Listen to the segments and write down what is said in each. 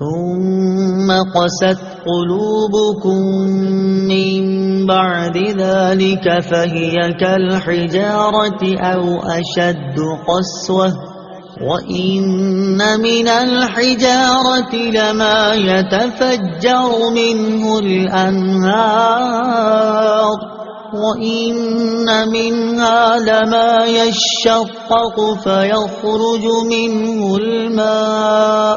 ثم قست قلوبكم من بعد ذلك فهي كالحجارة أو أشد قسوة وإن من الحجارة لما يتفجر منه الأنهار وإن منها لما يشقق فيخرج منه الماء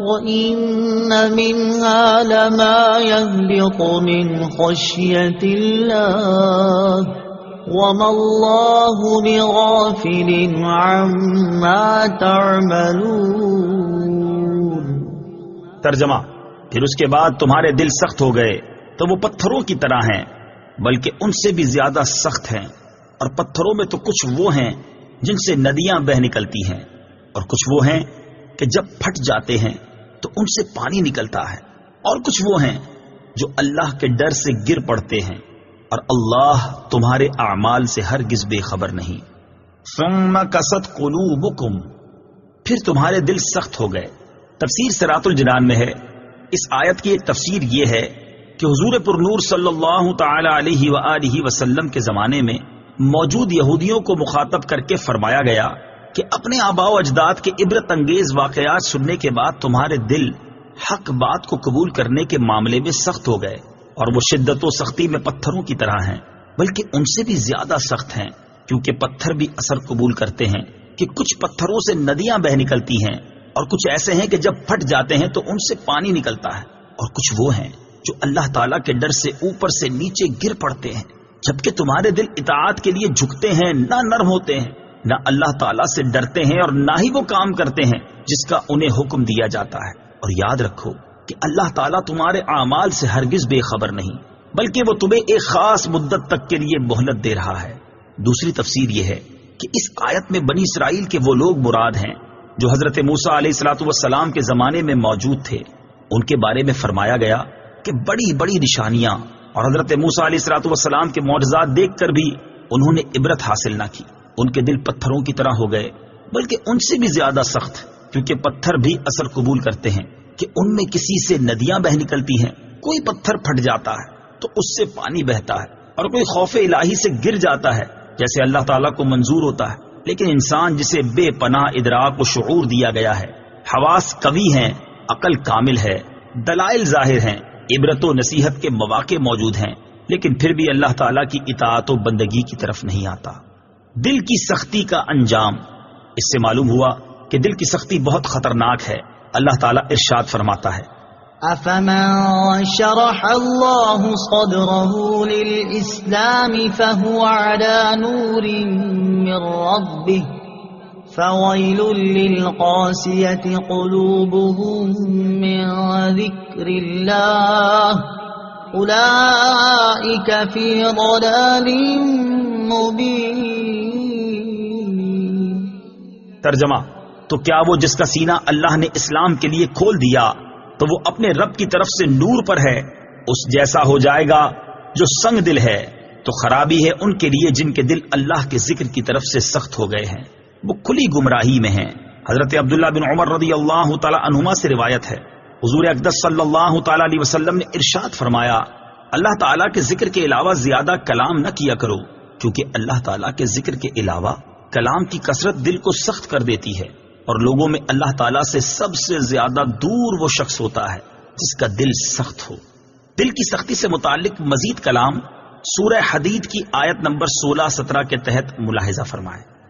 وَإِنَّ مِنْهَا لَمَا يَهْبِطُ مِنْ خَشْيَةِ اللَّهِ وَمَا اللَّهُ بِغَافِلٍ عَمَّا تَعْمَلُونَ۔ ترجمہ: پھر اس کے بعد تمہارے دل سخت ہو گئے تو وہ پتھروں کی طرح ہیں، بلکہ ان سے بھی زیادہ سخت ہیں، اور پتھروں میں تو کچھ وہ ہیں جن سے ندیاں بہہ نکلتی ہیں، اور کچھ وہ ہیں کہ جب پھٹ جاتے ہیں تو ان سے پانی نکلتا ہے، اور کچھ وہ ہیں جو اللہ کے ڈر سے گر پڑتے ہیں، اور اللہ تمہارے اعمال سے ہرگز بے خبر نہیں۔ ثم قست قلوبکم، پھر تمہارے دل سخت ہو گئے۔ تفسیر صراط الجنان میں ہے، اس آیت کی ایک تفسیر یہ ہے کہ حضور پر نور صلی اللہ تعالی علیہ وآلہ وسلم کے زمانے میں موجود یہودیوں کو مخاطب کر کے فرمایا گیا کہ اپنے آباء و اجداد کے عبرت انگیز واقعات سننے کے بعد تمہارے دل حق بات کو قبول کرنے کے معاملے میں سخت ہو گئے، اور وہ شدت و سختی میں پتھروں کی طرح ہیں، بلکہ ان سے بھی زیادہ سخت ہیں، کیونکہ پتھر بھی اثر قبول کرتے ہیں کہ کچھ پتھروں سے ندیاں بہ نکلتی ہیں، اور کچھ ایسے ہیں کہ جب پھٹ جاتے ہیں تو ان سے پانی نکلتا ہے، اور کچھ وہ ہیں جو اللہ تعالیٰ کے ڈر سے اوپر سے نیچے گر پڑتے ہیں، جبکہ تمہارے دل اطاعت کے لیے جھکتے ہیں، نہ نرم ہوتے ہیں، نہ اللہ تعالیٰ سے ڈرتے ہیں، اور نہ ہی وہ کام کرتے ہیں جس کا انہیں حکم دیا جاتا ہے۔ اور یاد رکھو کہ اللہ تعالیٰ تمہارے اعمال سے ہرگز بے خبر نہیں، بلکہ وہ تمہیں ایک خاص مدت تک کے لیے مہلت دے رہا ہے۔ دوسری تفسیر یہ ہے کہ اس آیت میں بنی اسرائیل کے وہ لوگ مراد ہیں جو حضرت موسیٰ علیہ السلام کے زمانے میں موجود تھے۔ ان کے بارے میں فرمایا گیا کہ بڑی بڑی نشانیاں اور حضرت موسیٰ علیہ السلام کے معجزات دیکھ کر بھی انہوں نے عبرت حاصل نہ کی، ان کے دل پتھروں کی طرح ہو گئے، بلکہ ان سے بھی زیادہ سخت، کیونکہ پتھر بھی اثر قبول کرتے ہیں کہ ان میں کسی سے ندیاں بہ نکلتی ہیں، کوئی پتھر پھٹ جاتا ہے تو اس سے پانی بہتا ہے، اور کوئی خوف الہی سے گر جاتا ہے جیسے اللہ تعالیٰ کو منظور ہوتا ہے۔ لیکن انسان جسے بے پناہ ادراک و شعور دیا گیا ہے، حواس قوی ہیں، عقل کامل ہے، دلائل ظاہر ہیں، عبرت و نصیحت کے مواقع موجود ہیں، لیکن پھر بھی اللہ تعالیٰ کی اطاعت و بندگی کی طرف نہیں آتا۔ دل کی سختی کا انجام، اس سے معلوم ہوا کہ دل کی سختی بہت خطرناک ہے۔ اللہ تعالیٰ ارشاد فرماتا ہے: أَفَمَنْ شَرَحَ اللَّهُ صَدْرَهُ لِلْإِسْلَامِ فَهُوَ عَلَى نُورٍ مِّن رَّبِّهِ فَوَيْلٌ لِّلْقَاسِيَةِ قُلُوبُهُم مِّن ذِكْرِ اللَّهِ أُولَٰئِكَ فِي ضَلَالٍ مُّبِينٍ۔ ترجمہ: تو کیا وہ جس کا سینہ اللہ نے اسلام کے لیے کھول دیا تو وہ اپنے رب کی طرف سے نور پر ہے، اس جیسا ہو جائے گا جو سنگ دل ہے؟ تو خرابی ہے ان کے لیے جن کے دل اللہ کے ذکر کی طرف سے سخت ہو گئے ہیں، وہ کھلی گمراہی میں ہیں۔ حضرت عبداللہ بن عمر رضی اللہ تعالی عنہما سے روایت ہے، حضور اقدس صلی اللہ تعالی علیہ وسلم نے ارشاد فرمایا: اللہ تعالیٰ کے ذکر کے علاوہ زیادہ کلام نہ کیا کرو، کیونکہ اللہ تعالیٰ کے ذکر کے علاوہ کلام کی کثرت دل کو سخت کر دیتی ہے، اور لوگوں میں اللہ تعالیٰ سے سب سے زیادہ دور وہ شخص ہوتا ہے جس کا دل سخت ہو۔ دل کی سختی سے متعلق مزید کلام سورہ حدید کی آیت نمبر 16-17 کے تحت ملاحظہ فرمائیں۔